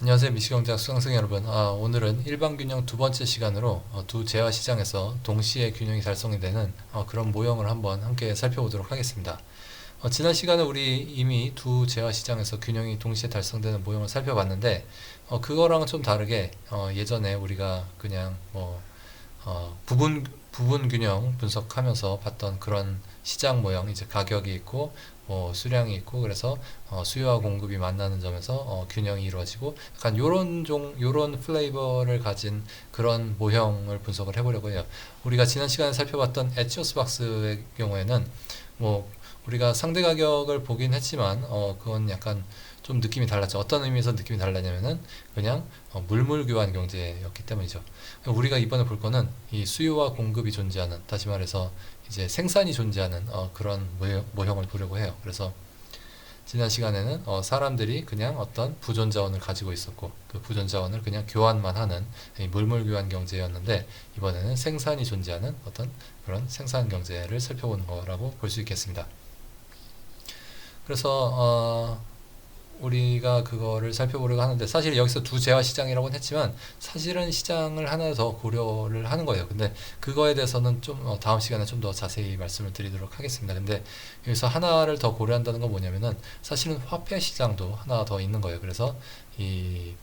안녕하세요. 미시경제학 수강생 여러분. 오늘은 일반균형 두 번째 시간으로 두 재화시장에서 동시에 균형이 달성이 되는 그런 모형을 한번 함께 살펴보도록 하겠습니다. 지난 시간에 우리 이미 두 재화시장에서 균형이 동시에 달성되는 모형을 살펴봤는데 그거랑은 좀 다르게 예전에 우리가 그냥 부분 균형 분석하면서 봤던 그런 시장 모형, 이제 가격이 있고 수량이 있고, 그래서 수요와 공급이 만나는 점에서 균형이 이루어지고, 약간 요런 플레이버를 가진 그런 모형을 분석을 해보려고 해요. 우리가 지난 시간에 살펴봤던 에치오스 박스의 경우에는 뭐 우리가 상대 가격을 보긴 했지만 그건 약간 좀 느낌이 달랐죠. 어떤 의미에서 느낌이 달랐냐면은 그냥 물물 교환 경제였기 때문이죠. 우리가 이번에 볼 거는 이 수요와 공급이 존재하는, 다시 말해서 이제 생산이 존재하는 그런 모형을 보려고 해요. 그래서 지난 시간에는 사람들이 그냥 어떤 부존 자원을 가지고 있었고, 그 부존 자원을 그냥 교환만 하는 이 물물 교환 경제였는데, 이번에는 생산이 존재하는 어떤 그런 생산 경제를 살펴보는 거라고 볼 수 있겠습니다. 그래서 우리가 그거를 살펴보려고 하는데, 사실 여기서 두 재화 시장이라고는 했지만 사실은 시장을 하나 더 고려를 하는 거예요. 근데 그거에 대해서는 좀 다음 시간에 좀 더 자세히 말씀을 드리도록 하겠습니다. 근데 여기서 하나를 더 고려한다는 건 뭐냐면은 사실은 화폐 시장도 하나 더 있는 거예요. 그래서 이,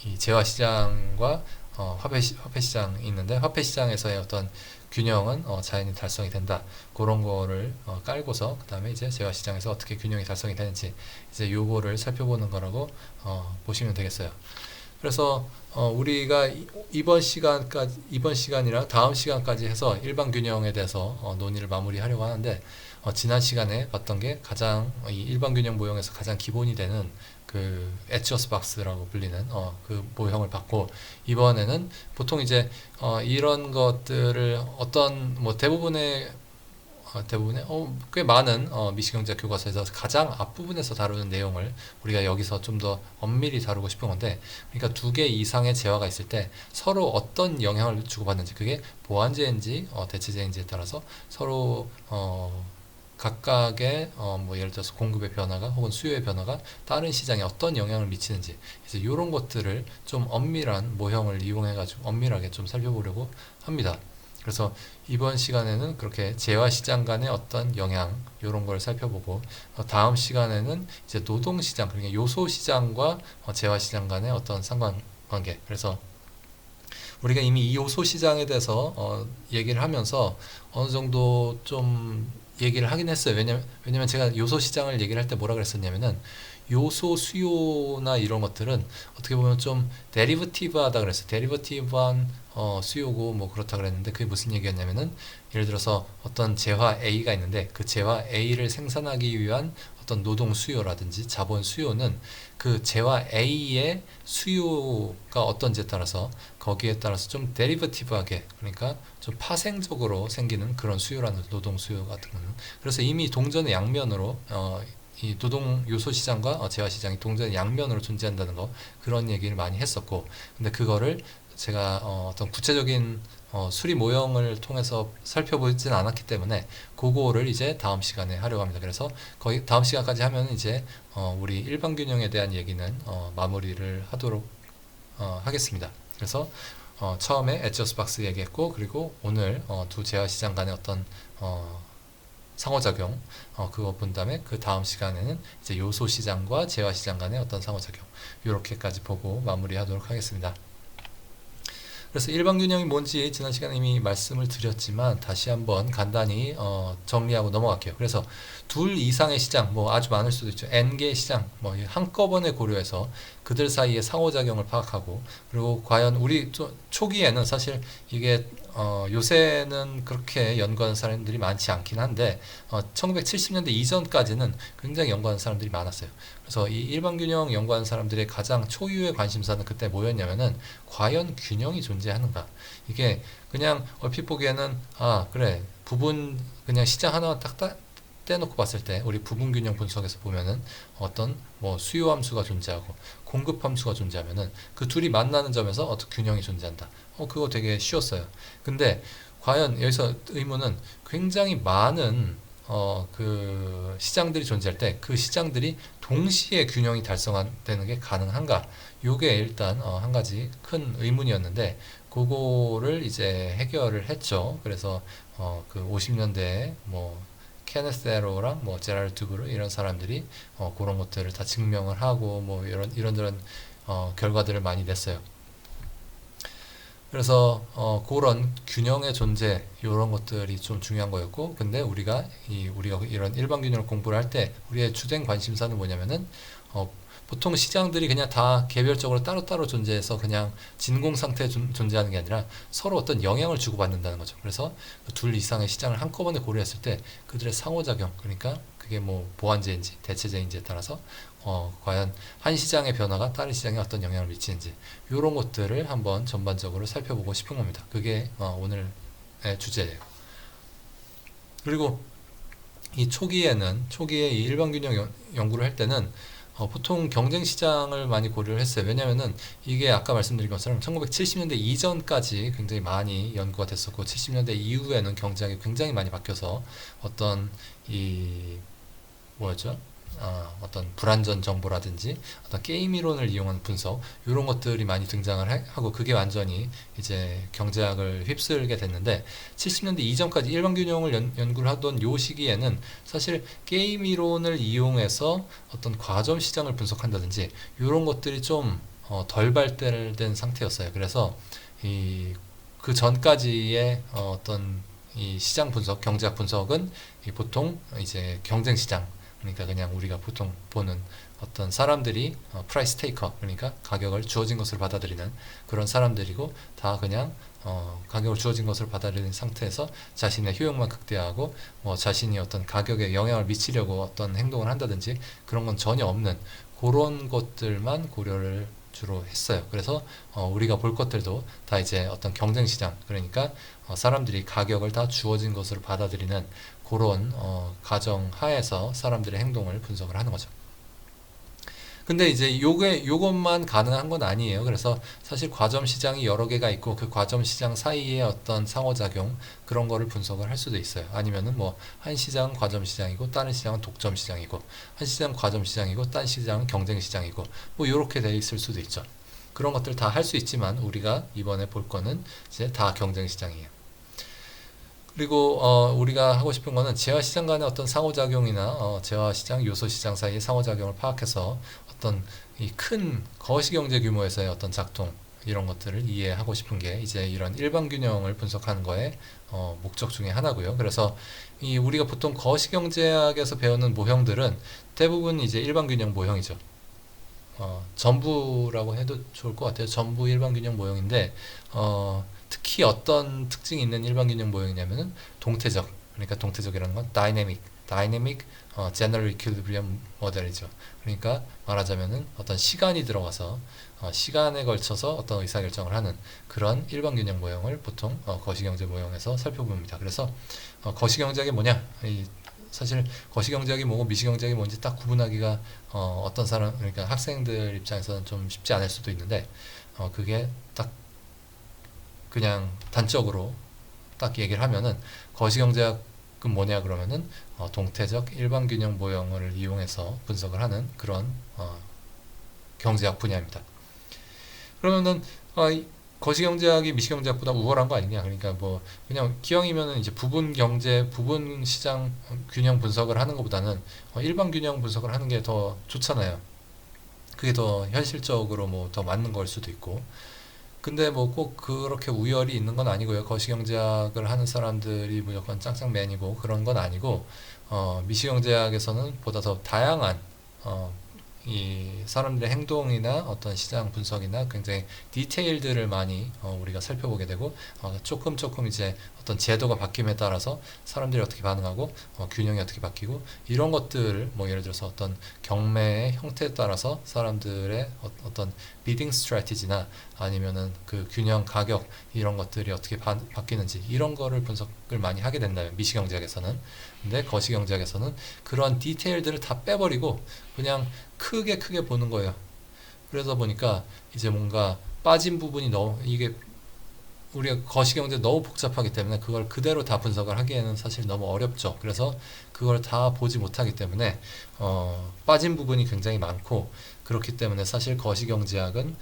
이 재화 시장과 화폐 시장이 있는데, 화폐 시장에서의 어떤 균형은 자연히 달성이 된다. 그런 거를 깔고서 그 다음에 이제 재화 시장에서 어떻게 균형이 달성이 되는지 이제 요거를 살펴보는 거라고 보시면 되겠어요. 그래서 우리가 이번 시간이랑 다음 시간까지 해서 일반 균형에 대해서 논의를 마무리하려고 하는데, 지난 시간에 봤던 게 가장 이 일반 균형 모형에서 가장 기본이 되는 그 에치어스 박스라고 불리는 그 모형을 봤고, 이번에는 보통 이제 이런 것들을 어떤 뭐 대부분의 꽤 많은 미시경제 교과서에서 가장 앞부분에서 다루는 내용을 우리가 여기서 좀 더 엄밀히 다루고 싶은 건데, 그러니까 두 개 이상의 재화가 있을 때 서로 어떤 영향을 주고받는지, 그게 보완재인지 대체재인지에 따라서 서로 각각의 뭐 예를 들어서 공급의 변화가 혹은 수요의 변화가 다른 시장에 어떤 영향을 미치는지, 이제 이런 것들을 좀 엄밀한 모형을 이용해 가지고 엄밀하게 좀 살펴보려고 합니다. 그래서 이번 시간에는 그렇게 재화 시장 간의 어떤 영향, 이런 걸 살펴보고, 다음 시간에는 이제 노동 시장, 그러니까 요소 시장과 재화 시장 간의 어떤 상관관계. 그래서 우리가 이미 이 요소 시장에 대해서 얘기를 하면서 어느 정도 좀 얘기를 하긴 했어요. 왜냐면 제가 요소 시장을 얘기를 할 때 뭐라 그랬었냐면은, 요소 수요나 이런 것들은 어떻게 보면 좀 데리버티브하다 그랬어요. 데리버티브한 수요고 뭐 그렇다 그랬는데, 그게 무슨 얘기였냐면은, 예를 들어서 어떤 재화 A가 있는데 그 재화 A를 생산하기 위한 어떤 노동 수요라든지 자본 수요는 그 재화 A의 수요가 어떤지에 따라서, 거기에 따라서 좀 데리버티브하게, 그러니까 좀 파생적으로 생기는 그런 수요라는, 노동 수요 같은 거는. 그래서 이미 동전의 양면으로 이 노동 요소 시장과 재화 시장이 동전의 양면으로 존재한다는 거, 그런 얘기를 많이 했었고, 근데 그거를 제가 어떤 구체적인 수리 모형을 통해서 살펴보진 않았기 때문에 그거를 이제 다음 시간에 하려고 합니다. 그래서 거의 다음 시간까지 하면 이제 우리 일반 균형에 대한 얘기는 마무리를 하도록 하겠습니다. 그래서 처음에 엣저스 박스 얘기했고, 그리고 오늘 두 재화 시장 간의 어떤 상호작용, 그거 본 다음에 그 다음 시간에는 이제 요소 시장과 재화 시장 간의 어떤 상호작용, 이렇게까지 보고 마무리하도록 하겠습니다. 그래서 일반균형이 뭔지 지난 시간에 이미 말씀을 드렸지만 다시 한번 간단히 정리하고 넘어갈게요. 그래서 둘 이상의 시장, 뭐 아주 많을 수도 있죠. N개의 시장, 뭐 한꺼번에 고려해서 그들 사이의 상호작용을 파악하고, 그리고 과연 우리 초기에는 사실 이게 요새는 그렇게 연구하는 사람들이 많지 않긴 한데 1970년대 이전까지는 굉장히 연구하는 사람들이 많았어요. 그래서 이 일반균형 연구하는 사람들의 가장 초유의 관심사는 그때 뭐였냐면은, 과연 균형이 존재하는가. 이게 그냥 얼핏 보기에는 그래, 그냥 시장 하나 딱 떼놓고 봤을 때 우리 부분균형 분석에서 보면은 어떤 뭐 수요 함수가 존재하고 공급 함수가 존재하면은 그 둘이 만나는 점에서 어떤 균형이 존재한다. 그거 되게 쉬웠어요. 근데 과연 여기서 의문은, 굉장히 많은 그 시장들이 존재할 때 그 시장들이 동시에 균형이 달성되는 게 가능한가? 요게 일단 한 가지 큰 의문이었는데 그거를 이제 해결을 했죠. 그래서 그 50년대에 뭐 케네스 에로랑 뭐 제랄드 두브르 이런 사람들이 그런 것들을 다 증명을 하고 뭐 이런저런 결과들을 많이 냈어요. 그래서 그런 균형의 존재 이런 것들이 좀 중요한 거였고, 근데 우리가 이런 일반 균형을 공부를 할 때 우리의 주된 관심사는 뭐냐면은 보통 시장들이 그냥 다 개별적으로 따로따로 존재해서 그냥 진공 상태에 존재하는 게 아니라 서로 어떤 영향을 주고받는다는 거죠. 그래서 둘 이상의 시장을 한꺼번에 고려했을 때 그들의 상호작용, 그러니까 그게 뭐 보완제인지 대체제인지에 따라서 과연 한 시장의 변화가 다른 시장에 어떤 영향을 미치는지 이런 것들을 한번 전반적으로 살펴보고 싶은 겁니다. 그게 오늘의 주제예요. 그리고 이 초기에 이 일반 균형 연구를 할 때는 보통 경쟁 시장을 많이 고려를 했어요. 왜냐면은 이게 아까 말씀드린 것처럼 1970년대 이전까지 굉장히 많이 연구가 됐었고 70년대 이후에는 경쟁이 굉장히 많이 바뀌어서 어떤 이 뭐였죠? 어떤 불완전 정보라든지 어떤 게임 이론을 이용한 분석 이런 것들이 많이 등장을 하고 그게 완전히 이제 경제학을 휩쓸게 됐는데 70년대 이전까지 일반 균형을 연구를 하던 요 시기에는 사실 게임 이론을 이용해서 어떤 과점 시장을 분석한다든지 이런 것들이 좀 덜 발달된 상태였어요. 그래서 그 전까지의 어떤 이 시장 분석, 경제학 분석은 보통 이제 경쟁 시장, 그러니까 그냥 우리가 보통 보는 어떤 사람들이 프라이스 테이커, 그러니까 가격을 주어진 것을 받아들이는 그런 사람들이고 다 그냥 가격을 주어진 것을 받아들이는 상태에서 자신의 효용만 극대화하고 뭐 자신이 어떤 가격에 영향을 미치려고 어떤 행동을 한다든지 그런 건 전혀 없는 그런 것들만 고려를 주로 했어요. 그래서 우리가 볼 것들도 다 이제 어떤 경쟁 시장, 그러니까 사람들이 가격을 다 주어진 것으로 받아들이는 그런 가정 하에서 사람들의 행동을 분석을 하는 거죠. 근데 이제 요것만 가능한 건 아니에요. 그래서 사실 과점 시장이 여러 개가 있고 그 과점 시장 사이에 어떤 상호작용 그런 거를 분석을 할 수도 있어요. 아니면은 뭐 한 시장은 과점 시장이고 다른 시장은 독점 시장이고 한 시장은 과점 시장이고 다른 시장은 경쟁 시장이고 뭐 요렇게 돼 있을 수도 있죠. 그런 것들 다 할 수 있지만 우리가 이번에 볼 거는 이제 다 경쟁 시장이에요. 그리고 우리가 하고 싶은 거는 재화 시장 간의 어떤 상호작용이나 재화 시장, 요소 시장 사이의 상호작용을 파악해서 어떤 이 큰 거시경제 규모에서의 어떤 작동 이런 것들을 이해하고 싶은 게 이제 이런 일반 균형을 분석하는 거의 목적 중에 하나고요. 그래서 이 우리가 보통 거시경제학에서 배우는 모형들은 대부분 이제 일반 균형 모형이죠. 전부라고 해도 좋을 것 같아요. 전부 일반 균형 모형인데 특히 어떤 특징이 있는 일반 균형 모형이냐면은 동태적, 그러니까 동태적이라는 건 다이내믹 제너럴 이퀄리브리엄 모델이죠. 그러니까 말하자면은 어떤 시간이 들어가서 시간에 걸쳐서 어떤 의사결정을 하는 그런 일반 균형 모형을 보통 거시경제 모형에서 살펴봅니다. 그래서 거시경제학이 뭐냐? 사실 거시경제학이 뭐고 미시경제학이 뭔지 딱 구분하기가 어떤 사람, 그러니까 학생들 입장에서는 좀 쉽지 않을 수도 있는데 그게 딱 그냥 단적으로 딱 얘기를 하면은 거시경제학은 뭐냐 그러면은 동태적 일반균형 모형을 이용해서 분석을 하는 그런 경제학 분야입니다. 그러면은 거시경제학이 미시경제학보다 우월한 거 아니냐? 그러니까 뭐 그냥 기왕이면은 이제 부분 경제, 부분 시장 균형 분석을 하는 것보다는 일반 균형 분석을 하는 게 더 좋잖아요. 그게 더 현실적으로 뭐 더 맞는 걸 수도 있고. 근데 뭐 꼭 그렇게 우열이 있는 건 아니고요. 거시경제학을 하는 사람들이 무조건 짱짱맨이고 그런 건 아니고 미시경제학에서는 보다 더 다양한 이 사람들의 행동이나 어떤 시장 분석이나 굉장히 디테일들을 많이 우리가 살펴보게 되고 조금 이제 어떤 제도가 바뀜에 따라서 사람들이 어떻게 반응하고 균형이 어떻게 바뀌고 이런 것들을 뭐 예를 들어서 어떤 경매의 형태에 따라서 사람들의 어떤 비딩 스트래티지나 아니면은 그 균형 가격 이런 것들이 어떻게 바뀌는지 이런 거를 분석을 많이 하게 된다면 미시경제학에서는, 근데 거시경제학에서는 그런 디테일들을 다 빼버리고 그냥 크게 보는 거예요. 그래서 보니까 이제 뭔가 빠진 부분이 너무 이게 우리가 거시경제 너무 복잡하기 때문에 그걸 그대로 다 분석을 하기에는 사실 너무 어렵죠. 그래서 그걸 다 보지 못하기 때문에 빠진 부분이 굉장히 많고, 그렇기 때문에 사실 거시경제학은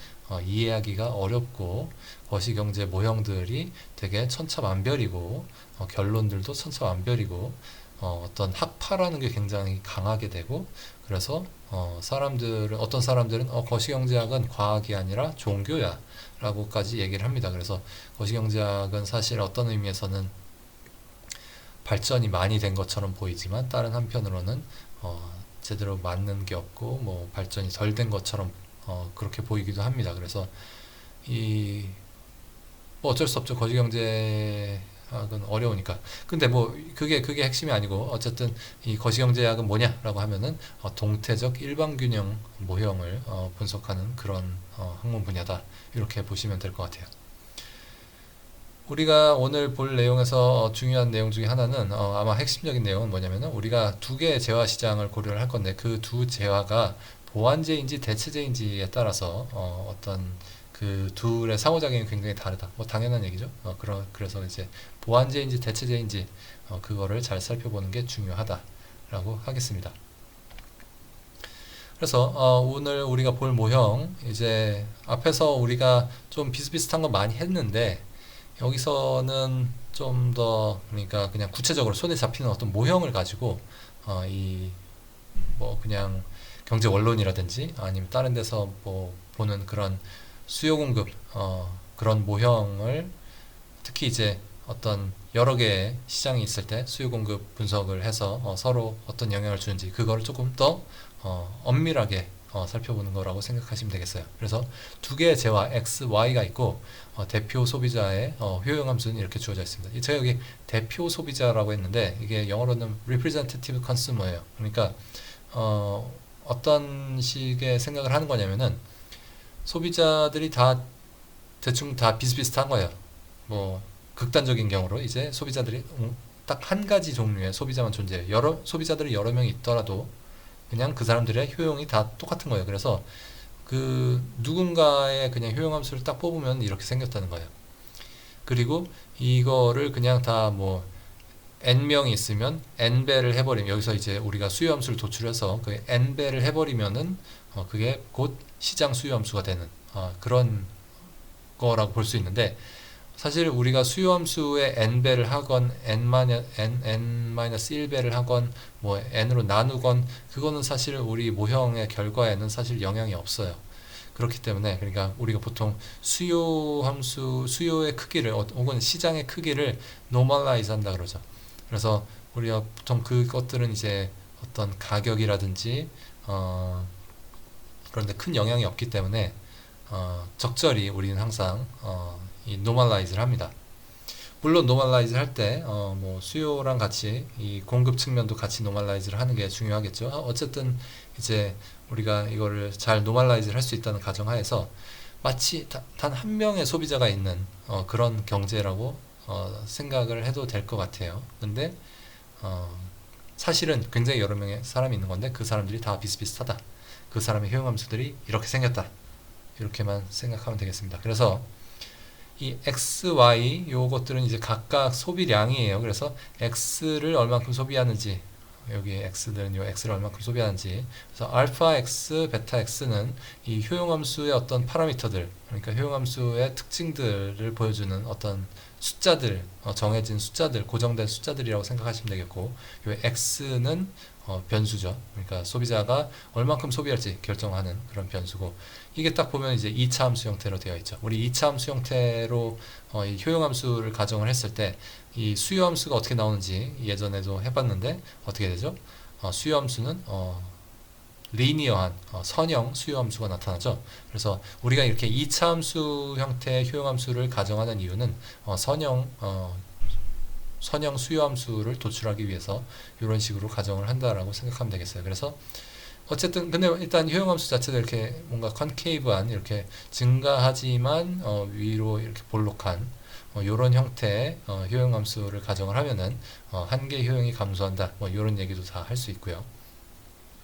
이해하기가 어렵고, 거시경제 모형들이 되게 천차만별이고, 결론들도 천차만별이고, 어떤 학파라는 게 굉장히 강하게 되고, 그래서 어떤 사람들은 거시경제학은 과학이 아니라 종교야 라고까지 얘기를 합니다. 그래서 거시경제학은 사실 어떤 의미에서는 발전이 많이 된 것처럼 보이지만, 다른 한편으로는 제대로 맞는 게 없고 뭐 발전이 덜 된 것처럼 그렇게 보이기도 합니다. 그래서 뭐 어쩔 수 없죠. 거시경제학은 어려우니까. 근데 뭐 그게 핵심이 아니고, 어쨌든 이 거시경제학은 뭐냐라고 하면은 동태적 일반균형 모형을 분석하는 그런 학문 분야다, 이렇게 보시면 될 것 같아요. 우리가 오늘 볼 내용에서 중요한 내용 중에 하나는, 아마 핵심적인 내용은 뭐냐면은, 우리가 두 개의 재화 시장을 고려를 할 건데, 그 두 재화가 보완제인지 대체제인지에 따라서 어떤 그 둘의 상호작용이 굉장히 다르다. 뭐 당연한 얘기죠. 그래서 이제 보완제인지 대체제인지 그거를 잘 살펴보는 게 중요하다라고 하겠습니다. 그래서 오늘 우리가 볼 모형, 이제 앞에서 우리가 좀 비슷비슷한 거 많이 했는데, 여기서는 좀 더, 그러니까 그냥 구체적으로 손에 잡히는 어떤 모형을 가지고 이 뭐 그냥 경제 원론이라든지 아니면 다른 데서 뭐 보는 그런 수요 공급 그런 모형을, 특히 이제 어떤 여러 개의 시장이 있을 때 수요 공급 분석을 해서 서로 어떤 영향을 주는지, 그거를 조금 더 엄밀하게 살펴보는 거라고 생각하시면 되겠어요. 그래서 두 개의 재화 X, Y가 있고, 대표 소비자의 효용함수는 이렇게 주어져 있습니다. 제가 여기 대표 소비자라고 했는데, 이게 영어로는 representative consumer예요. 그러니까 어떤 식의 생각을 하는 거냐면은, 소비자들이 다 대충 다 비슷비슷한 거예요. 뭐 극단적인 경우로 이제 소비자들이 딱 한 가지 종류의 소비자만 존재해요. 소비자들이 여러 명이 있더라도 그냥 그 사람들의 효용이 다 똑같은 거예요. 그래서 그 누군가의 그냥 효용함수를 딱 뽑으면 이렇게 생겼다는 거예요. 그리고 이거를 그냥 다 뭐 n명이 있으면 n배를 해버리면, 여기서 이제 우리가 수요함수를 도출해서 그 n배를 해버리면은 그게 곧 시장 수요함수가 되는 그런 거라고 볼 수 있는데, 사실 우리가 수요함수의 n배를 하건 n-1배를 하건 뭐 n으로 나누건, 그거는 사실 우리 모형의 결과에는 사실 영향이 없어요. 그렇기 때문에, 그러니까 우리가 보통 수요의 크기를 혹은 시장의 크기를 normalize 한다 그러죠. 그래서 우리가 보통 그것들은 이제 어떤 가격이라든지 그런데 큰 영향이 없기 때문에 적절히 우리는 항상 이 normalize를 합니다. 물론 normalize를 할 때 뭐 수요랑 같이 이 공급 측면도 같이 normalize를 하는 게 중요하겠죠. 어쨌든 이제 우리가 이거를 잘 normalize를 할 수 있다는 가정하에서, 마치 단 한 명의 소비자가 있는 그런 경제라고 생각을 해도 될 것 같아요. 근데 사실은 굉장히 여러 명의 사람이 있는 건데, 그 사람들이 다 비슷비슷하다. 그 사람의 효용함수들이 이렇게 생겼다. 이렇게만 생각하면 되겠습니다. 그래서 이 X, Y 요것들은 이제 각각 소비량이에요. 그래서 X를 얼만큼 소비하는지, 여기 X들은 요 X를 얼만큼 소비하는지, 그래서 알파 X, 베타 X는 이 효용함수의 어떤 파라미터들, 그러니까 효용함수의 특징들을 보여주는 어떤 숫자들, 정해진 숫자들, 고정된 숫자들이라고 생각하시면 되겠고, 요 X는 변수죠. 그러니까 소비자가 얼만큼 소비할지 결정하는 그런 변수고, 이게 딱 보면 이제 2차 함수 형태로 되어 있죠. 우리 2차 함수 형태로 이 효용함수를 가정을 했을 때 이 수요함수가 어떻게 나오는지 예전에도 해봤는데, 어떻게 되죠? 수요함수는 리니어한 선형 수요함수가 나타나죠. 그래서 우리가 이렇게 2차 함수 형태의 효용함수를 가정하는 이유는 선형 수요함수를 도출하기 위해서 이런 식으로 가정을 한다라고 생각하면 되겠어요. 그래서 어쨌든 근데 일단 효용함수 자체도 이렇게 뭔가 컨케이브한, 이렇게 증가하지만 위로 이렇게 볼록한 이런 형태의 효용함수를 가정을 하면은 한계 효용이 감소한다. 뭐 이런 얘기도 다 할 수 있고요.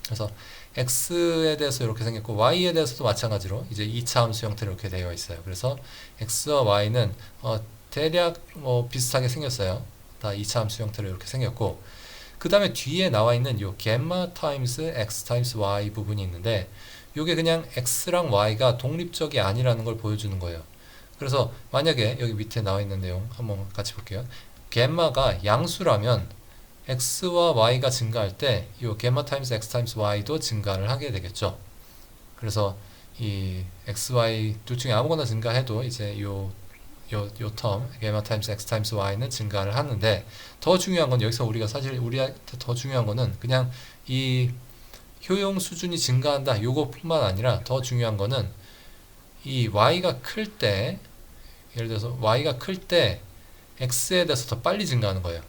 그래서 x에 대해서 이렇게 생겼고 y에 대해서도 마찬가지로 이제 2차 함수 형태로 이렇게 되어 있어요. 그래서 x와 y는 대략 비슷하게 생겼어요. 다 2차 함수 형태로 이렇게 생겼고, 그 다음에 뒤에 나와 있는 요 gamma times x times y 부분이 있는데, 요게 그냥 x랑 y가 독립적이 아니라는 걸 보여주는 거예요. 그래서 만약에 여기 밑에 나와 있는 내용 한번 같이 볼게요. 갬마가 양수라면 x와 y가 증가할 때 이 gamma times x times y도 증가를 하게 되겠죠. 그래서 이 x, y 둘 중에 아무거나 증가해도 이제 요 텀 gamma times x times y는 증가를 하는데, 더 중요한 건 여기서 우리가 사실 우리한테 더 중요한 거는 그냥 이 효용 수준이 증가한다 요거뿐만 아니라, 더 중요한 거는 이 y가 클 때, 예를 들어서 y가 클 때 x에 대해서 더 빨리 증가하는 거예요.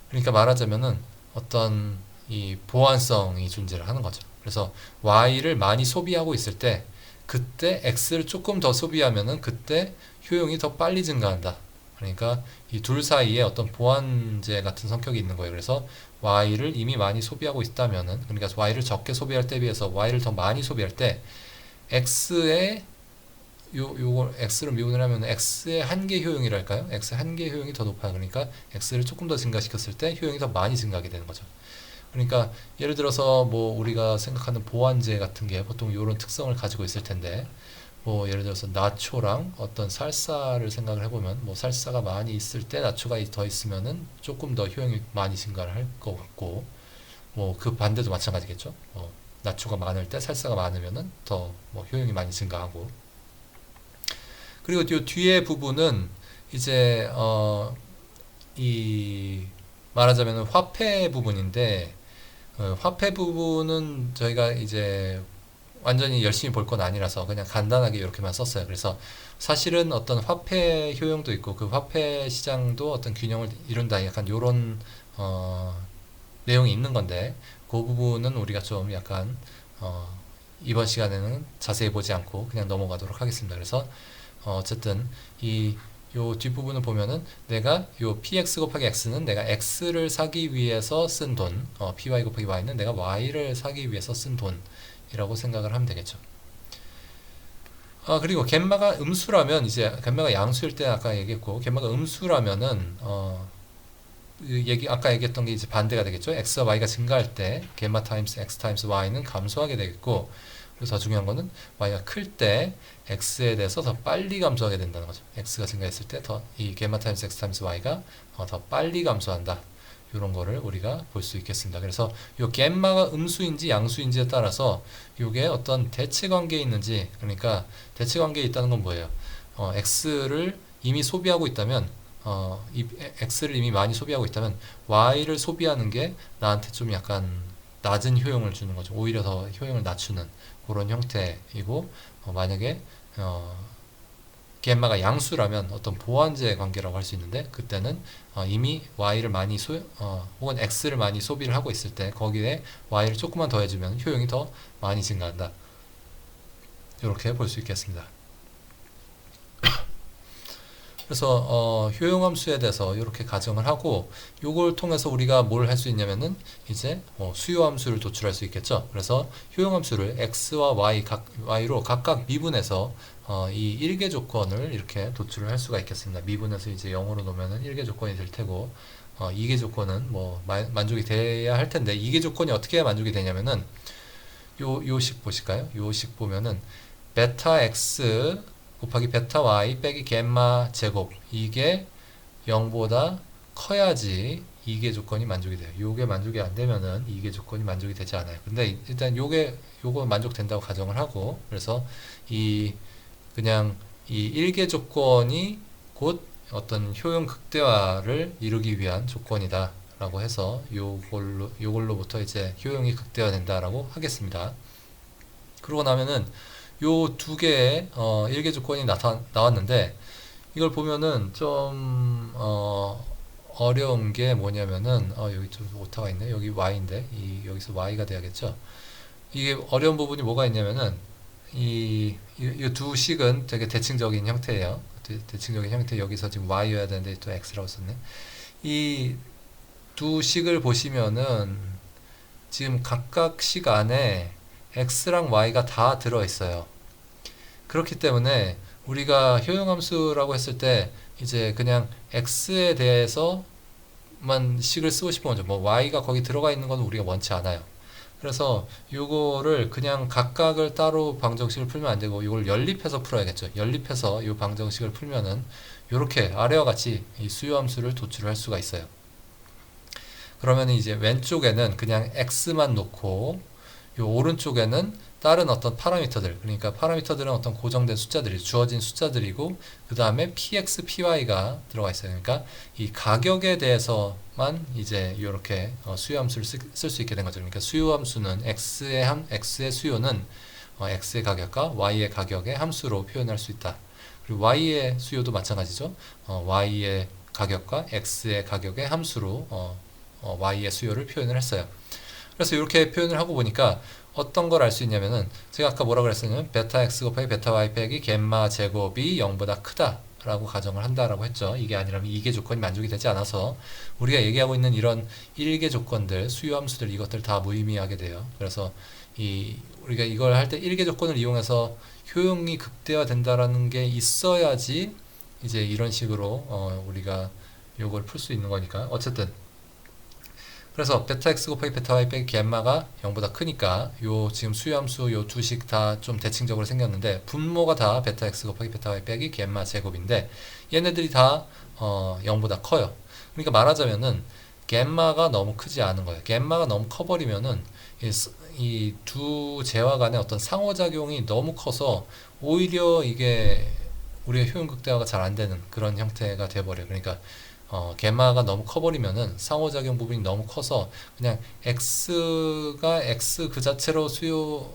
그러니까 말하자면은 어떤 이 보완성이 존재를 하는 거죠. 그래서 y를 많이 소비하고 있을 때, 그때 x를 조금 더 소비하면은 그때 효용이 더 빨리 증가한다. 그러니까 이 둘 사이에 어떤 보완제 같은 성격이 있는 거예요. 그래서 y를 이미 많이 소비하고 있다면은, 그러니까 y를 적게 소비할 때 비해서 y를 더 많이 소비할 때 x의 요걸 x로 미분을 하면 x의 한계 효용이랄까요? x의 한계 효용이 더 높아요. 그러니까 x를 조금 더 증가시켰을 때 효용이 더 많이 증가하게 되는 거죠. 그러니까 예를 들어서 뭐 우리가 생각하는 보완제 같은 게 보통 이런 특성을 가지고 있을 텐데, 뭐 예를 들어서 나초랑 어떤 살사를 생각을 해보면, 뭐 살사가 많이 있을 때 나초가 더 있으면은 조금 더 효용이 많이 증가를 할 것 같고, 뭐 그 반대도 마찬가지겠죠. 나초가 많을 때 살사가 많으면은 더 뭐 효용이 많이 증가하고. 그리고 이 뒤에 부분은 이제 이 말하자면 화폐 부분인데, 화폐 부분은 저희가 이제 완전히 열심히 볼 건 아니라서 그냥 간단하게 이렇게만 썼어요. 그래서 사실은 어떤 화폐 효용도 있고 그 화폐 시장도 어떤 균형을 이룬다, 약간 요런 내용이 있는 건데, 그 부분은 우리가 좀 약간 이번 시간에는 자세히 보지 않고 그냥 넘어가도록 하겠습니다. 그래서 어쨌든 요 뒷부분을 보면은 내가 요 px 곱하기 x는 내가 x를 사기 위해서 쓴 돈, py 곱하기 y는 내가 y를 사기 위해서 쓴 돈이라고 생각을 하면 되겠죠. 그리고 갯마가 음수라면, 이제 갯마가 양수일 때 아까 얘기했고, 갯마가 음수라면은 아까 얘기했던 게 이제 반대가 되겠죠. x와 y가 증가할 때 갯마 타임스 x 타임스 y는 감소하게 되겠고, 그래서 더 중요한 거는 y가 클 때 x에 대해서 더 빨리 감소하게 된다는 거죠. x가 증가했을 때 이 갯마 타임스 x 타임스 y가 더 빨리 감소한다. 이런 거를 우리가 볼 수 있겠습니다. 그래서 이 갯마가 음수인지 양수인지에 따라서 이게 어떤 대체 관계에 있는지, 그러니까 대체 관계에 있다는 건 뭐예요? x를 이미 소비하고 있다면, 이 x를 이미 많이 소비하고 있다면 y를 소비하는 게 나한테 좀 약간 낮은 효용을 주는 거죠. 오히려 더 효용을 낮추는 그런 형태이고, 만약에 갯마가 양수라면 어떤 보완제 관계라고 할 수 있는데, 그때는 이미 y를 많이 혹은 x를 많이 소비를 하고 있을 때 거기에 y를 조금만 더 해주면 효용이 더 많이 증가한다. 이렇게 볼 수 있겠습니다. 그래서 효용함수에 대해서 이렇게 가정을 하고, 이걸 통해서 우리가 뭘 할 수 있냐면은 이제 수요함수를 도출할 수 있겠죠. 그래서 효용함수를 x와 y로 각각 미분해서 이 1개 조건을 이렇게 도출을 할 수가 있겠습니다. 미분해서 이제 0으로 놓으면은 1개 조건이 될 테고, 2개 조건은 뭐 만족이 돼야 할 텐데, 2개 조건이 어떻게 해야 만족이 되냐면은 요식 보실까요? 요식 보면은 베타 x 곱하기 베타 y 빼기 갬마 제곱, 이게 0보다 커야지 2개 조건이 만족이 돼요. 요게 만족이 안 되면은 2개 조건이 만족이 되지 않아요. 근데 일단 요거 만족된다고 가정을 하고, 그래서 그냥 이 1개 조건이 곧 어떤 효용 극대화를 이루기 위한 조건이다 라고 해서 요걸로부터 이제 효용이 극대화된다라고 하겠습니다. 그러고 나면은 요 두 개의 1개 조건이 나왔는데, 이걸 보면은 좀 어려운 게 뭐냐면은 여기 좀 오타가 있네. 여기 y인데 여기서 y가 돼야겠죠. 이게 어려운 부분이 뭐가 있냐면은 이 두 식은 되게 대칭적인 형태예요. 대칭적인 형태, 여기서 지금 y여야 되는데 또 x라고 썼네. 이 두 식을 보시면은 지금 각각 시간에 x랑 y가 다 들어있어요. 그렇기 때문에 우리가 효용함수라고 했을 때 이제 그냥 x에 대해서만 식을 쓰고 싶은 거죠. 뭐 y가 거기 들어가 있는 건 우리가 원치 않아요. 그래서 요거를 그냥 각각을 따로 방정식을 풀면 안 되고 이걸 연립해서 풀어야겠죠. 연립해서 이 방정식을 풀면은 요렇게 아래와 같이 이 수요함수를 도출할 수가 있어요. 그러면 이제 왼쪽에는 그냥 x만 놓고 요 오른쪽에는 다른 어떤 파라미터들, 그러니까 파라미터들은 어떤 고정된 숫자들이 주어진 숫자들이고 그 다음에 px, py가 들어가 있어요. 그러니까 이 가격에 대해서만 이제 이렇게 수요함수를 쓸 수 있게 된 거죠. 그러니까 수요함수는 x의 수요는 x의 가격과 y의 가격의 함수로 표현할 수 있다. 그리고 y의 수요도 마찬가지죠. y의 가격과 x의 가격의 함수로 y의 수요를 표현을 했어요. 그래서 이렇게 표현을 하고 보니까 어떤 걸 알 수 있냐면은 제가 아까 뭐라 그랬었냐면 베타 x 곱하기 베타 y 빼기 갬마 제곱이 0보다 크다 라고 가정을 한다라고 했죠. 이게 아니라면 2개 조건이 만족이 되지 않아서 우리가 얘기하고 있는 이런 1개 조건들, 수요함수들 이것들 다 무의미하게 돼요. 그래서 우리가 이걸 할 때 1개 조건을 이용해서 효용이 극대화된다라는 게 있어야지 이제 이런 식으로 우리가 요걸 풀 수 있는 거니까 어쨌든 그래서 베타 x 곱하기 베타 y 빼기 갬마가 0보다 크니까 요 지금 수요함수 요 두식 다 좀 대칭적으로 생겼는데 분모가 다 베타 x 곱하기 베타 y 빼기 갬마 제곱인데 얘네들이 다 0보다 커요. 그러니까 말하자면은 갬마가 너무 크지 않은 거예요. 갬마가 너무 커버리면은 이 두 재화 간의 어떤 상호작용이 너무 커서 오히려 이게 우리가 효용 극대화가 잘 안 되는 그런 형태가 돼버려요. 그러니까 갬마가 너무 커버리면은 상호작용 부분이 너무 커서 그냥 x가 x 그 자체로 수요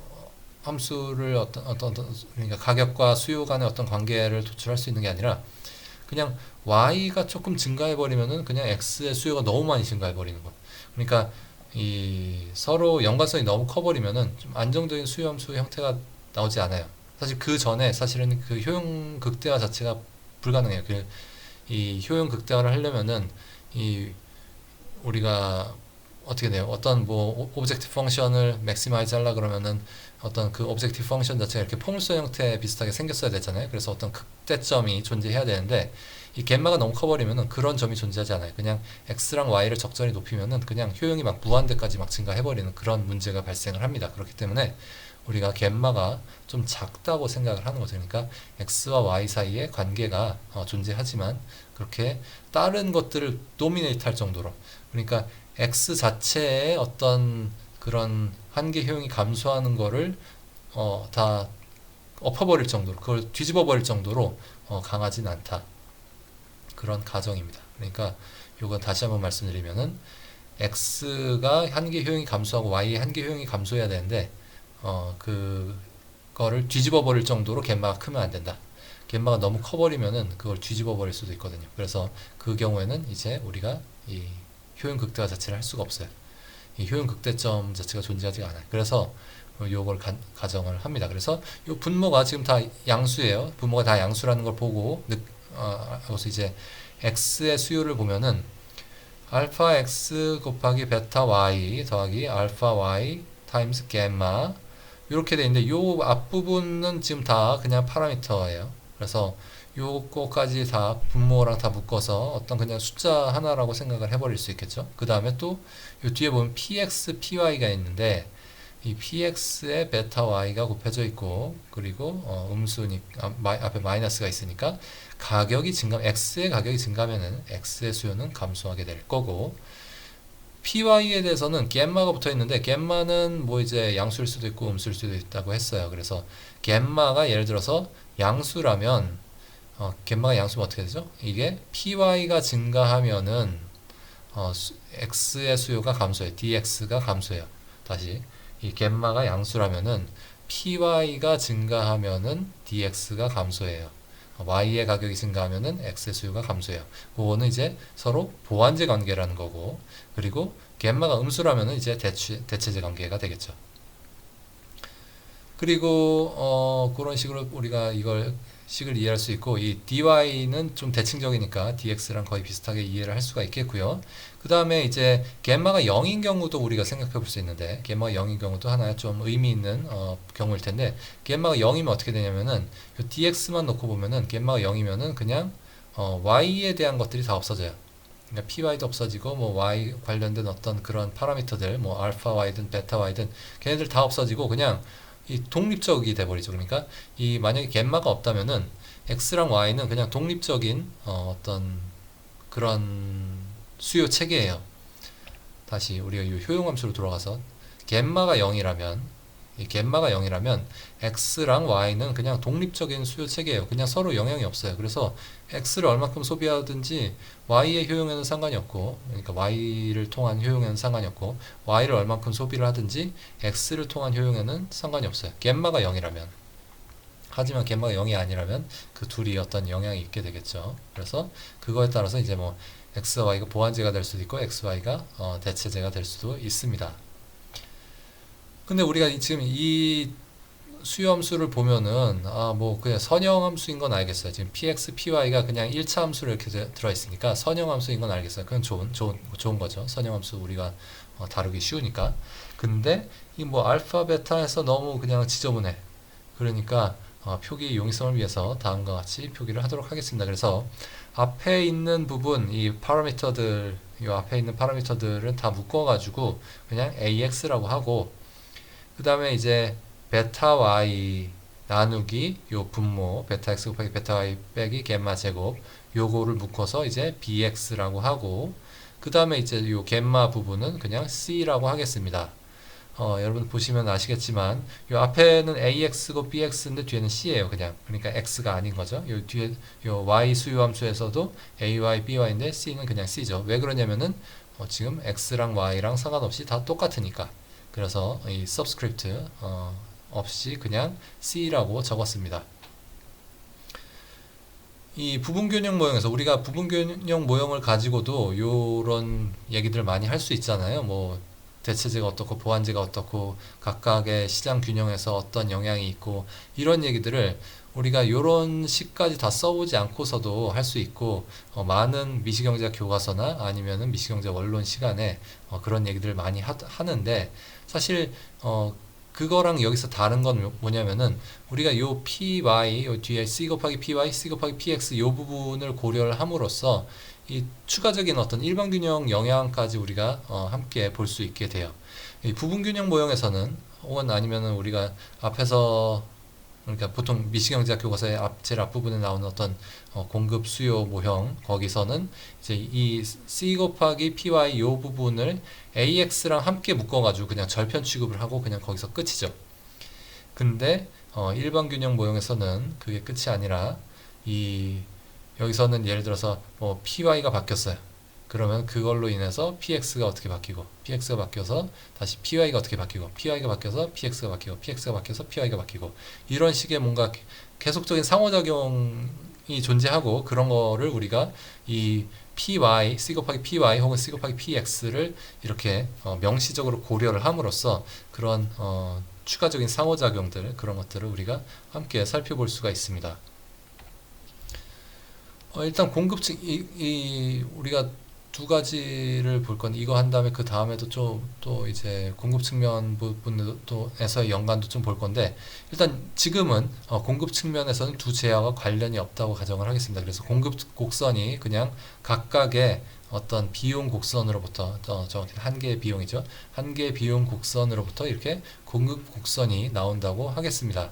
함수를 어떤 그러니까 가격과 수요 간의 어떤 관계를 도출할 수 있는 게 아니라 그냥 y가 조금 증가해 버리면은 그냥 x의 수요가 너무 많이 증가해 버리는 거예요. 그러니까 이 서로 연관성이 너무 커버리면은 좀 안정적인 수요 함수 형태가 나오지 않아요. 사실 그 전에 사실은 그 효용 극대화 자체가 불가능해요. 이 효용 극대화를 하려면은 이 우리가 어떻게 돼요? 어떤 뭐 오브젝티브 펑션을 맥시마이즈 하려 그러면은 어떤 그 오브젝티브 펑션 자체가 이렇게 포물선 형태 비슷하게 생겼어야 되잖아요. 그래서 어떤 극대점이 존재해야 되는데 이 갬마가 너무 커버리면은 그런 점이 존재하지 않아요. 그냥 x랑 y를 적절히 높이면은 그냥 효용이 막 무한대까지 막 증가해버리는 그런 문제가 발생을 합니다. 그렇기 때문에 우리가 갬마가 좀 작다고 생각을 하는 거죠. 그러니까 x와 y 사이의 관계가 존재하지만 그렇게 다른 것들을 도미네이트 할 정도로 그러니까 x 자체의 어떤 그런 한계 효용이 감소하는 거를 다 엎어버릴 정도로 그걸 뒤집어 버릴 정도로 강하진 않다. 그런 가정입니다. 그러니까 이건 다시 한번 말씀드리면은 x가 한계 효용이 감소하고 y의 한계 효용이 감소해야 되는데 그거를 뒤집어 버릴 정도로 갬마가 크면 안 된다. 갬마가 너무 커버리면은 그걸 뒤집어 버릴 수도 있거든요. 그래서 그 경우에는 이제 우리가 이 효용 극대화 자체를 할 수가 없어요. 이 효용 극대점 자체가 존재하지가 않아요. 그래서 요걸 가정을 합니다. 그래서 요 분모가 지금 다 양수예요. 분모가 다 양수라는 걸 보고 그래서 이제 x의 수요를 보면은 알파 x 곱하기 베타 y 더하기 알파 y 타임스 갬마 이렇게 돼 있는데 요 앞부분은 지금 다 그냥 파라미터예요. 그래서 요거까지 다 분모랑 다 묶어서 어떤 그냥 숫자 하나라고 생각을 해버릴 수 있겠죠. 그 다음에 또 요 뒤에 보면 px, py가 있는데 이 px에 베타 y가 곱해져 있고 그리고 앞에 마이너스가 있으니까 가격이 x의 가격이 증가하면은 x의 수요는 감소하게 될 거고 py에 대해서는 갬마가 붙어 있는데 갬마는 뭐 이제 양수일 수도 있고 음수일 수도 있다고 했어요. 그래서 갬마가 예를 들어서 양수라면 갬마가 양수면 어떻게 되죠? 이게 py가 증가하면은 x의 수요가 감소해요. dx가 감소해요. 다시 이 갬마가 양수라면은 py가 증가하면은 dx가 감소해요. y의 가격이 증가하면은 x의 수요가 감소해요. 그거는 이제 서로 보완제 관계라는 거고 그리고 갬마가 음수라면은 이제 대체제 관계가 되겠죠. 그리고 그런 식으로 우리가 이걸 식을 이해할 수 있고, 이 dy는 좀 대칭적이니까 dx랑 거의 비슷하게 이해를 할 수가 있겠고요. 그 다음에 이제 겜마가 0인 경우도 우리가 생각해 볼 수 있는데, 겜마가 0인 경우도 하나 좀 의미 있는 경우일 텐데, 겜마가 0이면 어떻게 되냐면은 요 dx만 놓고 보면은 겜마가 0이면은 그냥 y에 대한 것들이 다 없어져요. 그러니까 py도 없어지고 뭐 y 관련된 어떤 그런 파라미터들, 뭐 알파 y든 베타 y든 걔네들 다 없어지고 그냥 이 독립적이 돼버리죠. 그러니까 이 만약에 겜마가 없다면은 x랑 y는 그냥 독립적인 어떤 그런 수요 체계예요. 다시 우리가 이 효용함수로 돌아가서 겜마가 0이라면 이 겜마가 0이라면 x랑 y는 그냥 독립적인 수요 체계예요. 그냥 서로 영향이 없어요. 그래서 x를 얼마큼 소비하든지 y의 효용에는 상관이 없고, 그러니까 y를 통한 효용에는 상관이 없고, y를 얼마큼 소비를 하든지 x를 통한 효용에는 상관이 없어요. 겜마가 0이라면. 하지만 겜마가 0이 아니라면 그 둘이 어떤 영향이 있게 되겠죠. 그래서 그거에 따라서 이제 뭐 x와 y가 보완제가 될 수도 있고 xy가 대체제가 될 수도 있습니다. 근데 우리가 지금 이 수요함수를 보면은 뭐 그냥 선형함수인 건 알겠어요. 지금 px, py가 그냥 1차 함수로 이렇게 들어있으니까 선형함수인 건 알겠어요. 그건 좋은 거죠. 선형함수 우리가 다루기 쉬우니까. 근데 이 뭐 알파, 베타에서 너무 그냥 지저분해. 그러니까 표기 용이성을 위해서 다음과 같이 표기를 하도록 하겠습니다. 그래서 앞에 있는 부분, 이 파라미터들, 이 앞에 있는 파라미터들은 다 묶어가지고 그냥 ax라고 하고, 그 다음에 이제 베타 y 나누기 요 분모 베타 x 곱하기 베타 y 빼기 겜마 제곱 요거를 묶어서 이제 bx라고 하고, 그 다음에 이제 요 겜마 부분은 그냥 c라고 하겠습니다. 여러분 보시면 아시겠지만 요 앞에는 ax고 bx인데 뒤에는 c예요. 그냥 그러니까 x가 아닌 거죠. 요 뒤에 요 y 수요함수에서도 ay, by인데 c는 그냥 c죠. 왜 그러냐면은 지금 x랑 y랑 상관없이 다 똑같으니까. 그래서 이 subscript 없이 그냥 c라고 적었습니다. 이 부분균형 모형에서 우리가 부분균형 모형을 가지고도 요런 얘기들 많이 할 수 있잖아요. 뭐 대체제가 어떻고 보완제가 어떻고 각각의 시장 균형에서 어떤 영향이 있고, 이런 얘기들을 우리가 요런 식까지 다 써보지 않고서도 할 수 있고, 많은 미시경제학 교과서나 아니면은 미시경제 원론 시간에 그런 얘기들을 많이 하는데, 사실 그거랑 여기서 다른 건 뭐냐면은 우리가 요 py 요 뒤에 c 곱하기 py, c 곱하기 px 요 부분을 고려를 함으로써 이 추가적인 어떤 일반균형 영향까지 우리가 함께 볼 수 있게 돼요. 이 부분균형 모형에서는 혹은 아니면은 우리가 앞에서, 그러니까 보통 미시경제학 교과서의 제일 앞부분에 나오는 어떤 공급 수요 모형, 거기서는 이제 이 c 곱하기 py 요 부분을 ax랑 함께 묶어가지고 그냥 절편 취급을 하고 그냥 거기서 끝이죠. 근데 일반 균형 모형에서는 그게 끝이 아니라 이 여기서는 예를 들어서 뭐 py가 바뀌었어요. 그러면 그걸로 인해서 px가 어떻게 바뀌고, px가 바뀌어서 다시 py가 어떻게 바뀌고, py가 바뀌어서 px가 바뀌고, px가 바뀌어서 py가 바뀌고, 이런 식의 뭔가 계속적인 상호작용이 존재하고, 그런 거를 우리가 이 py, c 곱하기 py 혹은 c 곱하기 px를 이렇게 명시적으로 고려를 함으로써 그런 추가적인 상호작용들, 그런 것들을 우리가 함께 살펴볼 수가 있습니다. 일단 공급층 우리가 두 가지를 볼 건데, 이거 한 다음에 그 다음에도 좀 또 이제 공급 측면 부분에서의 연관도 좀 볼 건데, 일단 지금은 공급 측면에서는 두 제어와 관련이 없다고 가정을 하겠습니다. 그래서 공급 곡선이 그냥 각각의 어떤 비용 곡선으로부터, 정확히 한 개의 비용이죠. 한 개의 비용 곡선으로부터 이렇게 공급 곡선이 나온다고 하겠습니다.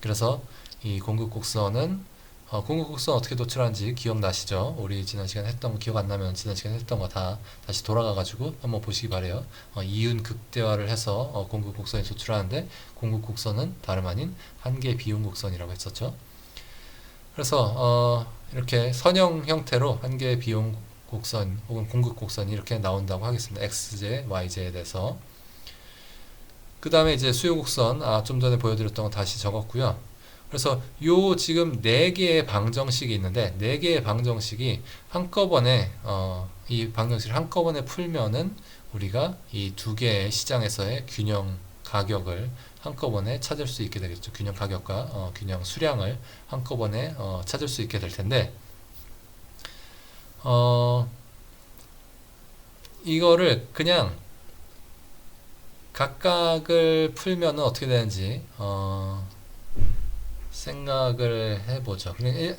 그래서 이 공급 곡선은 공급곡선 어떻게 도출하는지 기억나시죠? 우리 지난 시간에 했던 거 기억 안 나면 지난 시간에 했던 거 다 다시 돌아가가지고 한번 보시기 바래요. 이윤 극대화를 해서 공급곡선이 도출하는데, 공급곡선은 다름 아닌 한 개의 비용곡선이라고 했었죠. 그래서 이렇게 선형 형태로 한 개의 비용곡선 혹은 공급곡선이 이렇게 나온다고 하겠습니다. x제, y제에 대해서. 그 다음에 이제 수요곡선, 좀 전에 보여드렸던 거 다시 적었고요. 그래서 요 지금 4개의 방정식이 있는데, 4개의 방정식이 한꺼번에 이 방정식을 한꺼번에 풀면은 우리가 이 두 개의 시장에서의 균형 가격을 한꺼번에 찾을 수 있게 되겠죠. 균형 가격과 균형 수량을 한꺼번에 찾을 수 있게 될 텐데, 이거를 그냥 각각을 풀면은 어떻게 되는지 생각을 해보죠. 그냥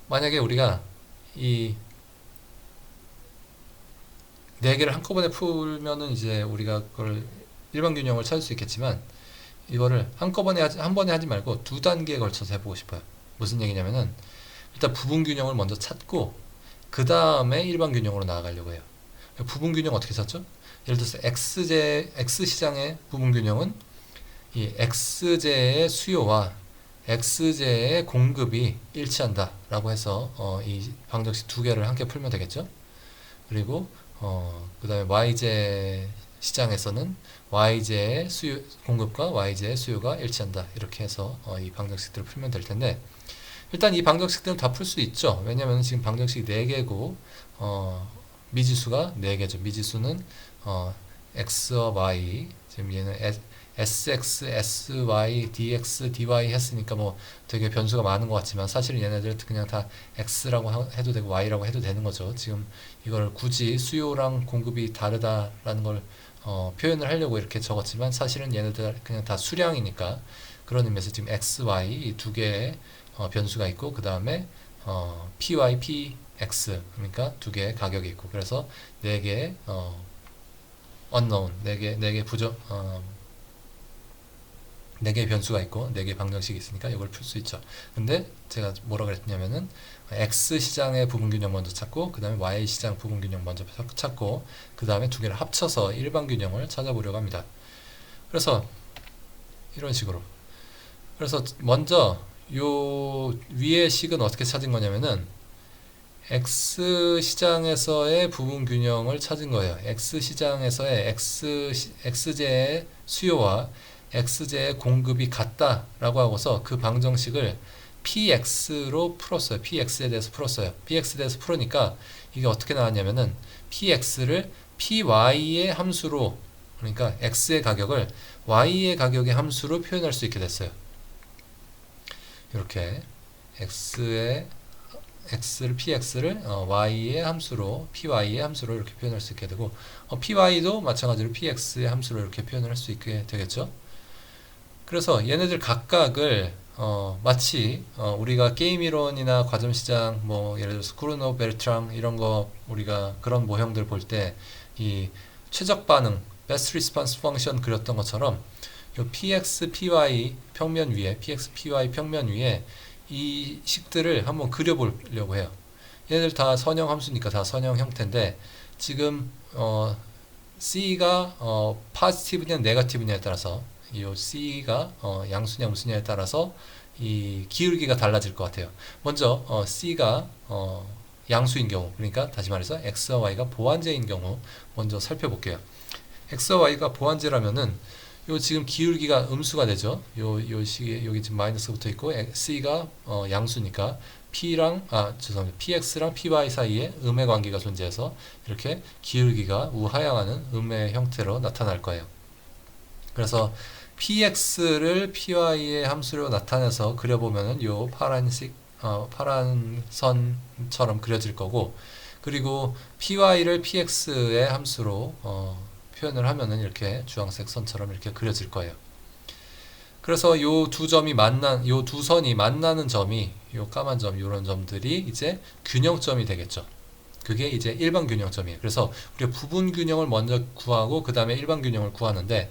만약에 우리가 이 네 개를 한꺼번에 풀면은 이제 우리가 그걸 일반 균형을 찾을 수 있겠지만, 이거를 한꺼번에 한 번에 하지 말고 두 단계에 걸쳐서 해보고 싶어요. 무슨 얘기냐면은 일단 부분 균형을 먼저 찾고 그 다음에 일반 균형으로 나아가려고 해요. 부분 균형 어떻게 찾죠? 예를 들어서 X 시장의 부분 균형은 이 X제의 수요와 X제의 공급이 일치한다 라고 해서 이 방정식 두 개를 함께 풀면 되겠죠. 그리고 그 다음에 Y제 시장에서는 Y제의 공급과 Y제의 수요가 일치한다, 이렇게 해서 이 방정식들을 풀면 될 텐데, 일단 이 방정식들은 다 풀 수 있죠. 왜냐면 지금 방정식이 4개고 미지수가 4개죠. 미지수는 X와 Y, 지금 얘는 SX, SY, DX, DY 했으니까 뭐 되게 변수가 많은 것 같지만, 사실은 얘네들 그냥 다 X라고 해도 되고 Y라고 해도 되는 거죠. 지금 이걸 굳이 수요랑 공급이 다르다라는 걸 표현을 하려고 이렇게 적었지만, 사실은 얘네들 그냥 다 수량이니까, 그런 의미에서 지금 X, Y 이 두 개의 변수가 있고, 그 다음에 PY, PX, 그러니까 두 개의 가격이 있고, 그래서 네 개의 unknown, 네 개 부정, 네 개의 변수가 있고 네 개의 방정식이 있으니까 이걸 풀 수 있죠. 근데 제가 뭐라 그랬냐면은 X 시장의 부분 균형 먼저 찾고, 그 다음에 Y 시장 부분 균형 먼저 찾고, 그 다음에 두 개를 합쳐서 일반 균형을 찾아보려고 합니다. 그래서 이런 식으로, 그래서 먼저 요 위의 식은 어떻게 찾은 거냐면은 X 시장에서의 부분 균형을 찾은 거예요. X 시장에서의 X제의 수요와 X제의 공급이 같다라고 하고서 그 방정식을 PX로 풀었어요. PX에 대해서 풀었어요. PX에 대해서 풀으니까 이게 어떻게 나왔냐면은 PX를 PY의 함수로, 그러니까 X의 가격을 Y의 가격의 함수로 표현할 수 있게 됐어요. 이렇게 X를 PX를 Y의 함수로, PY의 함수로 이렇게 표현할 수 있게 되고, PY도 마찬가지로 PX의 함수로 이렇게 표현을 할 수 있게 되겠죠. 그래서 얘네들 각각을 마치 우리가 게임 이론이나 과점 시장, 뭐 예를 들어서 쿠르노 베르트랑 이런 거, 우리가 그런 모형들 볼 때 이 최적 반응 (best response function) 그렸던 것처럼 요 PX, PY 평면 위에, PX, PY 평면 위에 이 식들을 한번 그려보려고 해요. 얘네들 다 선형 함수니까 다 선형 형태인데, 지금 C가 포지티브냐 네거티브냐에 따라서, 이 C가 양수냐 음수냐에 따라서 이 기울기가 달라질 것 같아요. 먼저 C가 양수인 경우, 그러니까 다시 말해서 X와 Y가 보완제인 경우 먼저 살펴볼게요. X와 Y가 보완제라면은 요 지금 기울기가 음수가 되죠. 요 식에 여기 지금 마이너스가 붙어 있고, C가 양수니까 죄송합니다. PX랑 PY 사이에 음의 관계가 존재해서 이렇게 기울기가 우하향하는 음의 형태로 나타날 거예요. 그래서 PX를 PY의 함수로 나타내서 그려보면은 요 파란 선처럼 그려질 거고, 그리고 PY를 PX의 함수로 표현을 하면은 이렇게 주황색 선처럼 이렇게 그려질 거예요. 그래서 요 두 선이 만나는 점이, 요 까만 점, 요런 점들이 이제 균형점이 되겠죠. 그게 이제 일반 균형점이에요. 그래서 우리가 부분 균형을 먼저 구하고 그 다음에 일반 균형을 구하는데,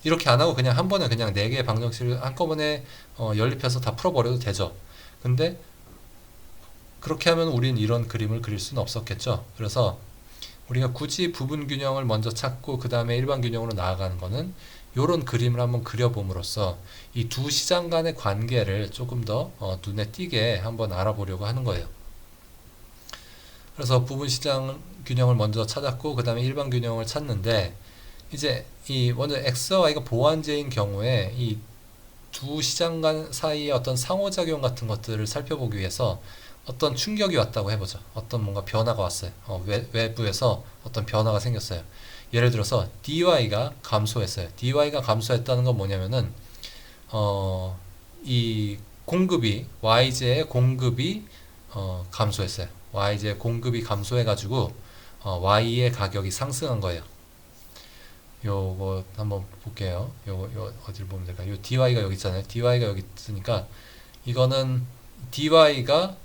이렇게 안 하고 그냥 한 번에 그냥 4개의 방정식을 한꺼번에 연립해서 다 풀어버려도 되죠. 근데 그렇게 하면 우린 이런 그림을 그릴 수는 없었겠죠. 그래서 우리가 굳이 부분 균형을 먼저 찾고 그 다음에 일반 균형으로 나아가는 거는 이런 그림을 한번 그려봄으로써 이 두 시장 간의 관계를 조금 더 눈에 띄게 한번 알아보려고 하는 거예요. 그래서 부분 시장 균형을 먼저 찾았고 그 다음에 일반 균형을 찾는데, 이제 이 먼저 X와 Y가 보완제인 경우에 이 두 시장 간 사이의 어떤 상호작용 같은 것들을 살펴보기 위해서 어떤 충격이 왔다고 해보죠. 어떤 뭔가 변화가 왔어요. 외부에서 어떤 변화가 생겼어요. 예를 들어서 dy가 감소했어요. dy가 감소했다는 건 뭐냐면은 이 공급이 y제의 공급이 감소했어요. y제의 공급이 감소해가지고 y의 가격이 상승한 거예요. 요거 한번 볼게요. 요 어디를 보면 될까요? 요 dy가 여기 있잖아요. dy가 여기 있으니까 이거는 dy가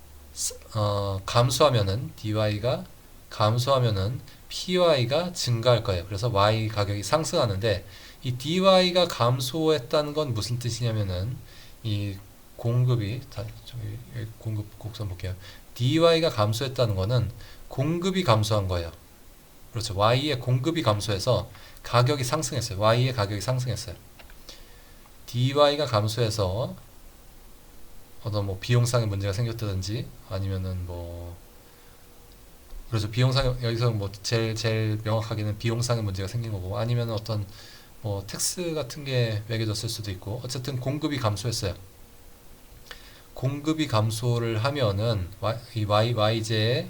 감소하면은 dy가 감소하면은 py가 증가할 거예요. 그래서 y 가격이 상승하는데 이 dy가 감소했다는 건 무슨 뜻이냐면은 이 공급이 저기 공급 곡선 볼게요. dy가 감소했다는 거는 공급이 감소한 거예요. 그렇죠. y의 공급이 감소해서 가격이 상승했어요. y의 가격이 상승했어요. dy가 감소해서 어떤 뭐 비용상의 문제가 생겼다든지 아니면은 뭐 그래서 비용상 여기서 뭐 제일 명확하게는 비용상의 문제가 생긴 거고 아니면은 어떤 뭐 텍스 같은 게 매겨졌을 수도 있고 어쨌든 공급이 감소했어요. 공급이 감소를 하면은 이 y제의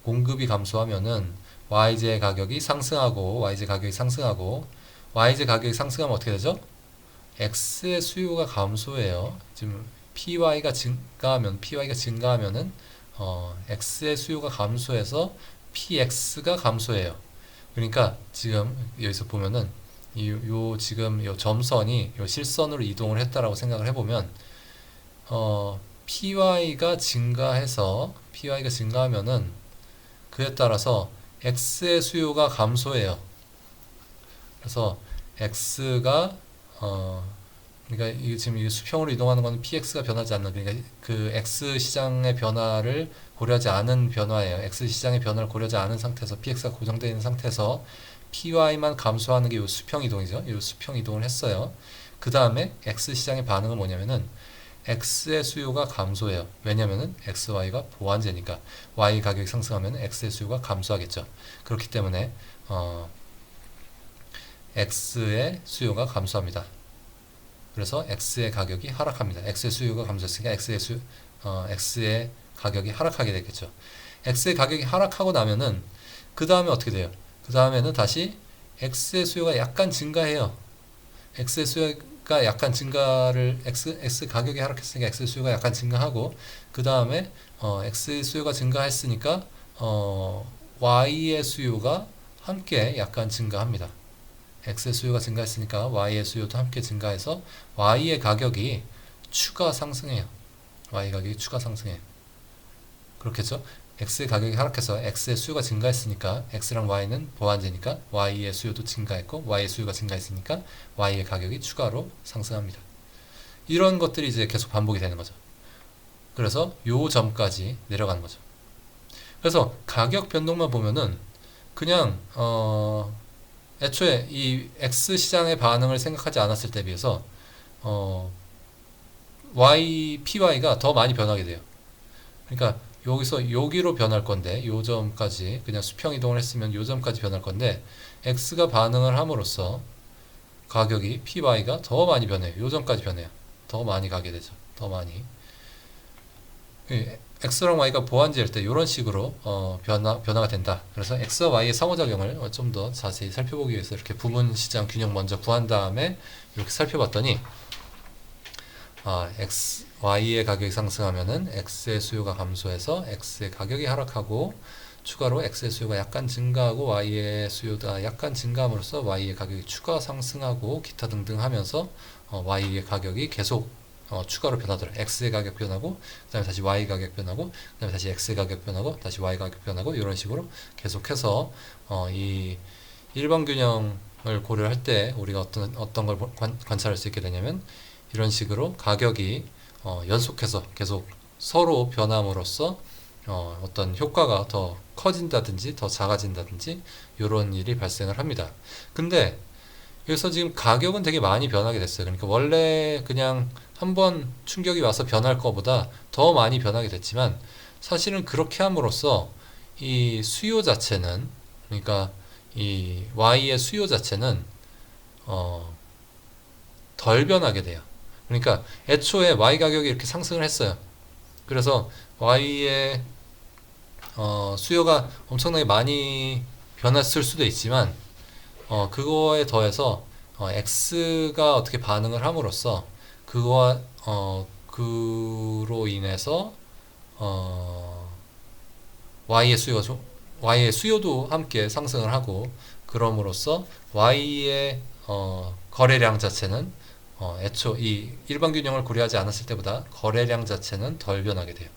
공급이 감소하면은 y제 가격이 상승하고 y제 가격이 상승하고 y제 가격이 상승하면 어떻게 되죠? x의 수요가 감소해요. 지금 py가 증가하면은 x의 수요가 감소해서 px가 감소해요. 그러니까 지금 여기서 보면은 지금 요 점선이 요 실선으로 이동을 했다라고 생각을 해보면 py가 증가하면은 그에 따라서 x의 수요가 감소해요. 그래서 x가 그러니까 이게 지금 이 수평으로 이동하는 건 px가 변하지 않는 그러니까 그 x 시장의 변화를 고려하지 않은 변화예요. x 시장의 변화를 고려하지 않은 상태에서 px가 고정되어 있는 상태에서 py만 감소하는 게 이 수평 이동이죠. 이 수평 이동을 했어요. 그 다음에 x 시장의 반응은 뭐냐면은 x의 수요가 감소해요. 왜냐면은 xy가 보완제니까 y 가격이 상승하면 x의 수요가 감소하겠죠. 그렇기 때문에 x의 수요가 감소합니다. 그래서 x의 가격이 하락합니다. x의 수요가 감소했으니까 x의 가격이 하락하게 되겠죠. x의 가격이 하락하고 나면은 그 다음에 어떻게 돼요? 그 다음에는 다시 x의 수요가 약간 증가해요. x의 수요가 약간 증가를 x 가격이 하락했으니까 x의 수요가 약간 증가하고 그 다음에 x의 수요가 증가했으니까 y의 수요가 함께 약간 증가합니다. x의 수요가 증가했으니까 y의 수요도 함께 증가해서 y의 가격이 추가 상승해요. y 가격이 추가 상승해요. 그렇겠죠? x의 가격이 하락해서 x의 수요가 증가했으니까 x랑 y는 보완제니까 y의 수요도 증가했고 y의 수요가 증가했으니까 y의 가격이 추가로 상승합니다. 이런 것들이 이제 계속 반복이 되는 거죠. 그래서 요 점까지 내려가는 거죠. 그래서 가격 변동만 보면은 그냥 애초에 이 X 시장의 반응을 생각하지 않았을 때 비해서 PY가 더 많이 변하게 돼요. 그러니까 여기서 여기로 변할 건데 요 점까지 그냥 수평 이동을 했으면 요 점까지 변할 건데 X가 반응을 함으로써 가격이 PY가 더 많이 변해요. 요 점까지 변해요. 더 많이 가게 되죠. 더 많이. X랑 Y가 보완제일 때 이런 식으로 변화가 된다. 그래서 X와 Y의 상호작용을 좀 더 자세히 살펴보기 위해서 이렇게 부분 시장 균형 먼저 구한 다음에 이렇게 살펴봤더니 Y의 가격이 상승하면은 X의 수요가 감소해서 X의 가격이 하락하고 추가로 X의 수요가 약간 증가하고 Y의 수요가 약간 증가함으로써 Y의 가격이 추가 상승하고 기타 등등 하면서 Y의 가격이 계속 추가로 변하더라. X의 가격 변하고, 그 다음에 다시 Y 가격 변하고, 그 다음에 다시 X의 가격 변하고, 다시 Y 가격 변하고, 이런 식으로 계속해서, 이 일반 균형을 고려할 때 우리가 어떤 걸 관찰할 수 있게 되냐면, 이런 식으로 가격이, 연속해서 계속 서로 변함으로써, 어떤 효과가 더 커진다든지, 더 작아진다든지, 이런 일이 발생을 합니다. 근데, 여기서 지금 가격은 되게 많이 변하게 됐어요. 그러니까 원래 그냥 한번 충격이 와서 변할 것보다 더 많이 변하게 됐지만 사실은 그렇게 함으로써 이 수요 자체는 그러니까 이 Y의 수요 자체는 덜 변하게 돼요. 그러니까 애초에 Y 가격이 이렇게 상승을 했어요. 그래서 Y의 수요가 엄청나게 많이 변했을 수도 있지만 그거에 더해서 X가 어떻게 반응을 함으로써 그거와 그로 인해서 Y의 수요가 Y의 수요도 함께 상승을 하고 그럼으로써 Y의 거래량 자체는 애초 이 일반 균형을 고려하지 않았을 때보다 거래량 자체는 덜 변하게 돼요.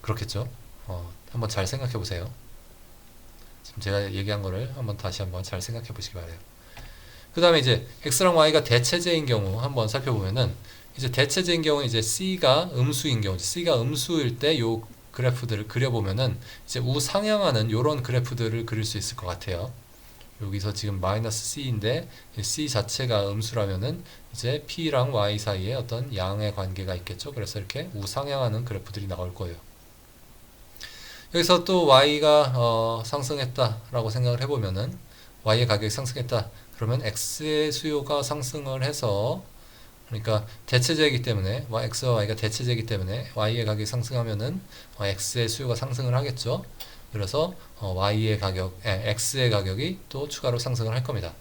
그렇겠죠? 한번 잘 생각해 보세요. 지금 제가 얘기한 거를 다시 한번 잘 생각해 보시기 바래요. 그 다음에 이제 X랑 Y가 대체제인 경우 한번 살펴보면은 이제 대체제인 경우는 이제 C가 음수인 경우, C가 음수일 때 요 그래프들을 그려보면은 이제 우상향하는 요런 그래프들을 그릴 수 있을 것 같아요. 여기서 지금 마이너스 C인데 C 자체가 음수라면은 이제 P랑 Y 사이에 어떤 양의 관계가 있겠죠. 그래서 이렇게 우상향하는 그래프들이 나올 거예요. 여기서 또 Y가 상승했다라고 생각을 해보면은 Y의 가격이 상승했다. 그러면 X의 수요가 상승을 해서 그러니까 대체제이기 때문에 X와 Y가 대체제이기 때문에 Y의 가격이 상승하면은 X의 수요가 상승을 하겠죠. 그래서 X의 가격이 또 추가로 상승을 할 겁니다.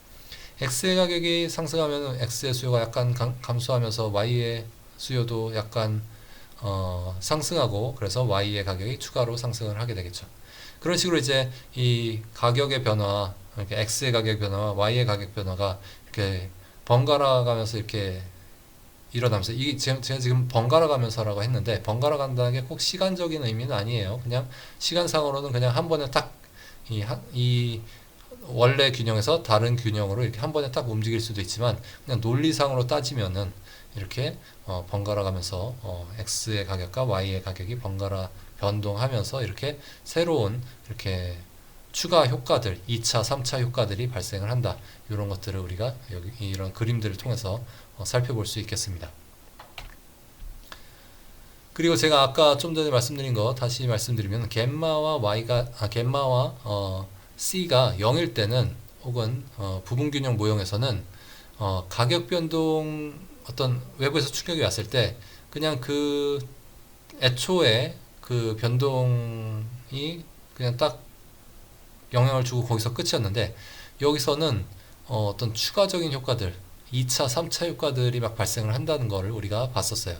X의 가격이 상승하면 X의 수요가 약간 감소하면서 Y의 수요도 약간 상승하고 그래서 Y의 가격이 추가로 상승을 하게 되겠죠. 그런 식으로 이제 이 가격의 변화, 그러니까 X의 가격 변화와 Y의 가격 변화가 이렇게 번갈아 가면서 이렇게 일어나면서 이게 제가 지금 번갈아 가면서라고 했는데 번갈아 간다는 게 꼭 시간적인 의미는 아니에요. 그냥 시간상으로는 그냥 한 번에 딱 이 원래 균형에서 다른 균형으로 이렇게 한 번에 딱 움직일 수도 있지만 그냥 논리상으로 따지면은 이렇게 번갈아 가면서 X의 가격과 Y의 가격이 번갈아 변동하면서 이렇게 새로운 이렇게 추가 효과들, 2차, 3차 효과들이 발생을 한다. 이런 것들을 우리가 여기 이런 그림들을 통해서 살펴볼 수 있겠습니다. 그리고 제가 아까 좀 전에 말씀드린 거 다시 말씀드리면 겜마와 C가 0일 때는 혹은 부분균형 모형에서는 가격 변동 어떤 외부에서 충격이 왔을 때 그냥 그 애초에 그 변동이 그냥 딱 영향을 주고 거기서 끝이었는데 여기서는 어떤 추가적인 효과들 2차, 3차 효과들이 막 발생을 한다는 거를 우리가 봤었어요.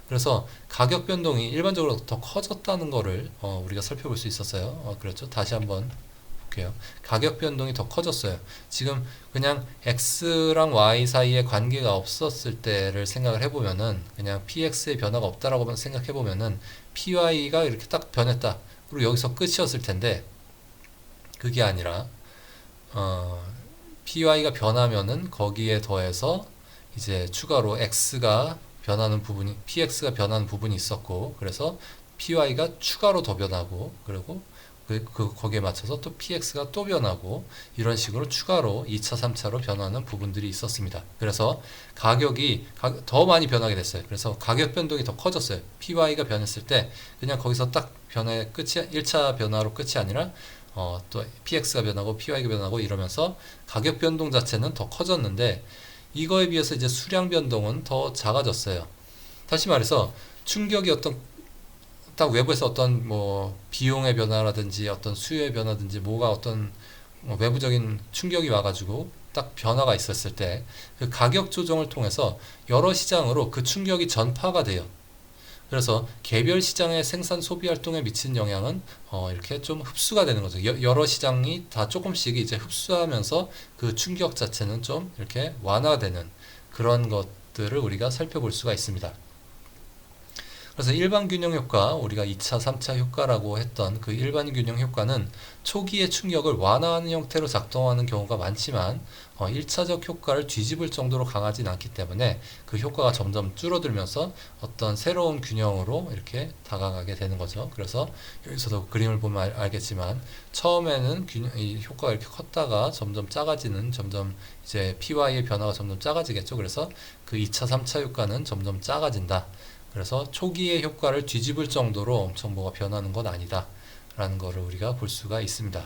그래서 가격 변동이 일반적으로 더 커졌다는 거를 우리가 살펴볼 수 있었어요. 그렇죠. 다시 한번 볼게요. 가격 변동이 더 커졌어요. 지금 그냥 X랑 Y 사이에 관계가 없었을 때를 생각을 해보면은 그냥 PX의 변화가 없다라고 생각해보면은 PY가 이렇게 딱 변했다. 그리고 여기서 끝이었을 텐데 그게 아니라 PY가 변하면은 거기에 더해서 이제 추가로 X가 변하는 부분이 PX가 변하는 부분이 있었고 그래서 PY가 추가로 더 변하고 그리고 거기에 맞춰서 또 PX가 또 변하고 이런 식으로 추가로 2차, 3차로 변하는 부분들이 있었습니다. 그래서 가격이 더 많이 변하게 됐어요. 그래서 가격 변동이 더 커졌어요. PY가 변했을 때 그냥 거기서 딱 변화의 끝이 1차 변화로 끝이 아니라 또 PX가 변하고 PY가 변하고 이러면서 가격 변동 자체는 더 커졌는데 이거에 비해서 이제 수량 변동은 더 작아졌어요. 다시 말해서 충격이 딱 외부에서 어떤 뭐 비용의 변화라든지 어떤 수요의 변화든지 뭐가 어떤 외부적인 충격이 와가지고 딱 변화가 있었을 때 그 가격 조정을 통해서 여러 시장으로 그 충격이 전파가 돼요. 그래서 개별 시장의 생산 소비 활동에 미치는 영향은 이렇게 좀 흡수가 되는 거죠. 여러 시장이 다 조금씩 이제 흡수하면서 그 충격 자체는 좀 이렇게 완화되는 그런 것들을 우리가 살펴볼 수가 있습니다. 그래서 일반 균형 효과, 우리가 2차, 3차 효과라고 했던 그 일반 균형 효과는 초기의 충격을 완화하는 형태로 작동하는 경우가 많지만 1차적 효과를 뒤집을 정도로 강하진 않기 때문에 그 효과가 점점 줄어들면서 어떤 새로운 균형으로 이렇게 다가가게 되는 거죠. 그래서 여기서도 그림을 보면 알겠지만 처음에는 이 효과가 이렇게 컸다가 점점 작아지는 점점 이제 PY의 변화가 점점 작아지겠죠. 그래서 그 2차, 3차 효과는 점점 작아진다. 그래서 초기의 효과를 뒤집을 정도로 엄청 뭐가 변하는 건 아니다 라는 거를 우리가 볼 수가 있습니다.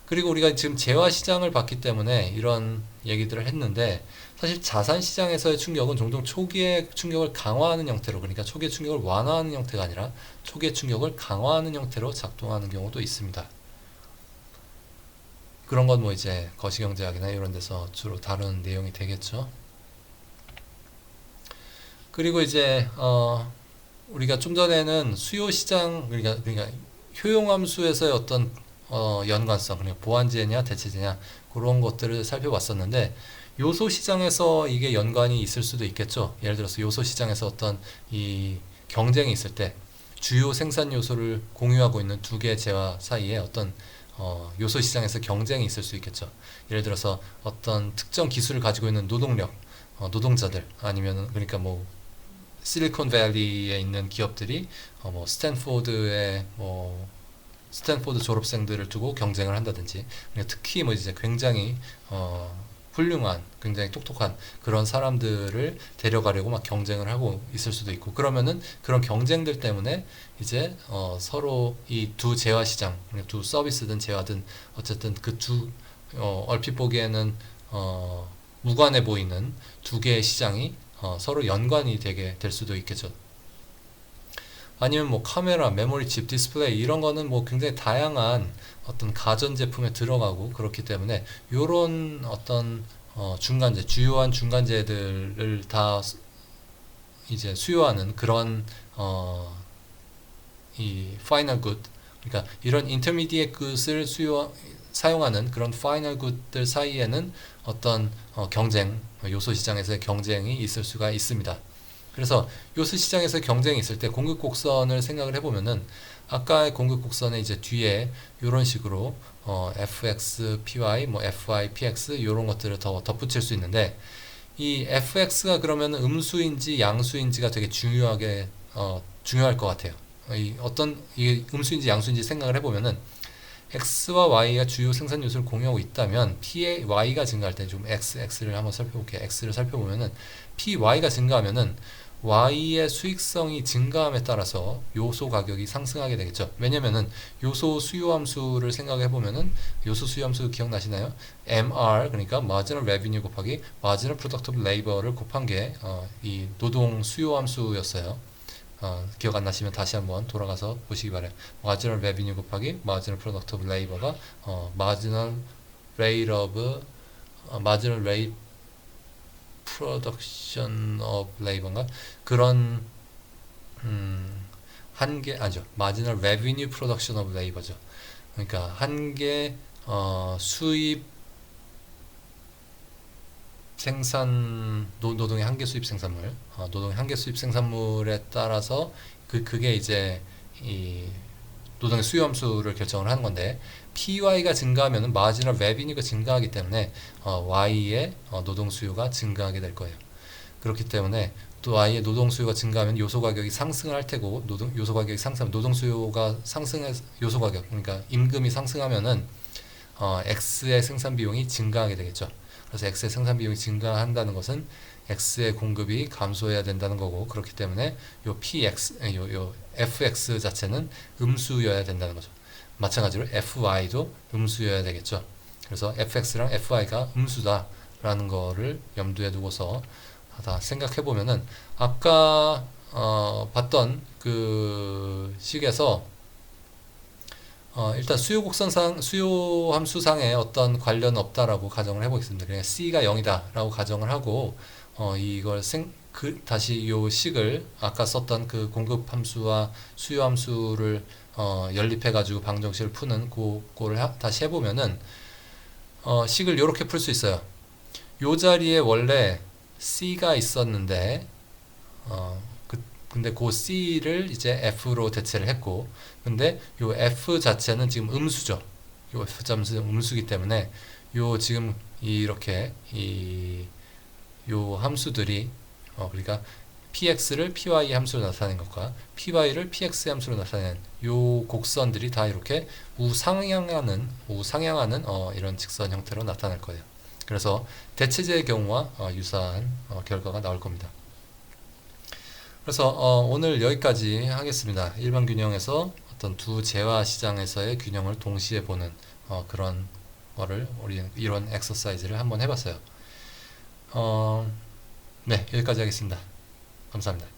그리고 우리가 지금 재화 시장을 봤기 때문에 이런 얘기들을 했는데 사실 자산 시장에서의 충격은 종종 초기의 충격을 강화하는 형태로 그러니까 초기의 충격을 완화하는 형태가 아니라 초기의 충격을 강화하는 형태로 작동하는 경우도 있습니다. 그런 건 뭐 이제 거시경제학이나 이런 데서 주로 다루는 내용이 되겠죠. 그리고 이제 우리가 좀 전에는 수요 시장 그러니까 효용함수에서의 어떤 연관성 그러니까 보완제냐 대체제냐 그런 것들을 살펴봤었는데 요소 시장에서 이게 연관이 있을 수도 있겠죠. 예를 들어서 요소 시장에서 어떤 이 경쟁이 있을 때 주요 생산 요소를 공유하고 있는 두 개의 재화 사이에 어떤 요소 시장에서 경쟁이 있을 수 있겠죠. 예를 들어서 어떤 특정 기술을 가지고 있는 노동력, 노동자들 아니면 그러니까 뭐 실리콘밸리에 있는 기업들이 뭐 스탠포드 졸업생들을 두고 경쟁을 한다든지 그러니까 특히 뭐 이제 굉장히 훌륭한 굉장히 똑똑한 그런 사람들을 데려가려고 막 경쟁을 하고 있을 수도 있고 그러면은 그런 경쟁들 때문에 이제 서로 이 두 재화 시장 그러니까 두 서비스든 재화든 어쨌든 그 두 얼핏 보기에는 무관해 보이는 두 개의 시장이 서로 연관이 되게 될 수도 있겠죠. 아니면 뭐 카메라, 메모리 칩, 디스플레이 이런 거는 뭐 굉장히 다양한 어떤 가전 제품에 들어가고 그렇기 때문에 요런 어떤 중간재, 주요한 중간재들을 다 이제 수요하는 그런 이 파이널 굿 그러니까 이런 인터미디에이트 굿을 사용하는 그런 파이널 굿들 사이에는 어떤 경쟁, 요소 시장에서의 경쟁이 있을 수가 있습니다. 그래서 요소 시장에서 경쟁이 있을 때 공급 곡선을 생각을 해보면은 아까의 공급 곡선에 이제 뒤에 이런 식으로 fx, py, 뭐 fy, px 이런 것들을 더 덧붙일 수 있는데 이 fx가 그러면 음수인지 양수인지가 되게 중요할 것 같아요. 이게 음수인지 양수인지 생각을 해보면은 x와 y가 주요 생산 요소를 공유하고 있다면 p의 y가 증가할 때 좀 x를 한번 살펴볼게요. x를 살펴보면은 py가 증가하면은 y의 수익성이 증가함에 따라서 요소 가격이 상승하게 되겠죠. 왜냐면은 요소 수요 함수를 생각해 보면은 요소 수요 함수 기억나시나요? MR 그러니까 marginal revenue 곱하기 marginal productive labor를 곱한 게 이 노동 수요 함수였어요. 기억 안 나시면 다시 한번 돌아가서 보시기 바래요. marginal revenue 곱하기 marginal productive labor가 marginal rate of marginal rate production of labor인가 그런 한계 아니죠. marginal revenue production of labor죠. 그러니까 한계 수입 생산 노동의 한계 수입 생산물 노동의 한계 수입 생산물에 따라서 그게 이제 이 노동의 수요 함수를 결정을 하는 건데 PY가 증가하면 마지널 레비뉴가 증가하기 때문에 Y의 노동 수요가 증가하게 될 거예요. 그렇기 때문에 또 Y의 노동 수요가 증가하면 요소 가격이 상승을 할 테고 요소 가격이 상승하면 노동 수요가 상승해서 요소 가격 그러니까 임금이 상승하면은 X의 생산 비용이 증가하게 되겠죠. 그래서 X의 생산 비용이 증가한다는 것은 X의 공급이 감소해야 된다는 거고 그렇기 때문에 요 FX 자체는 음수여야 된다는 거죠. 마찬가지로 FY도 음수여야 되겠죠. 그래서 FX랑 FY가 음수다라는 거를 염두에 두고서 다 생각해 보면은 아까 봤던 그 식에서 일단 수요 곡선상 수요 함수상에 어떤 관련 없다라고 가정을 해보겠습니다. 그냥 C가 0이다라고 가정을 하고 이걸 다시 요 식을 아까 썼던 그 공급 함수와 수요 함수를 연립해 가지고 방정식을 푸는 그거를 다시 해보면은 식을 이렇게 풀 수 있어요. 요 자리에 원래 C가 있었는데 근데 그 C를 이제 F로 대체를 했고 근데 요 F 자체는 지금 음수죠. 요 F 자체는 음수기 때문에 요 지금 이렇게 요 함수들이 그러니까 px를 py 함수로 나타낸 것과 py를 px 함수로 나타낸 요 곡선들이 다 이렇게 우상향하는 이런 직선 형태로 나타날 거예요. 그래서 대체제의 경우와 유사한 결과가 나올 겁니다. 그래서 오늘 여기까지 하겠습니다. 일반 균형에서 어떤 두 재화 시장에서의 균형을 동시에 보는 그런 거를 우리 이런 엑서사이즈를 한번 해봤어요. 네, 여기까지 하겠습니다. 감사합니다.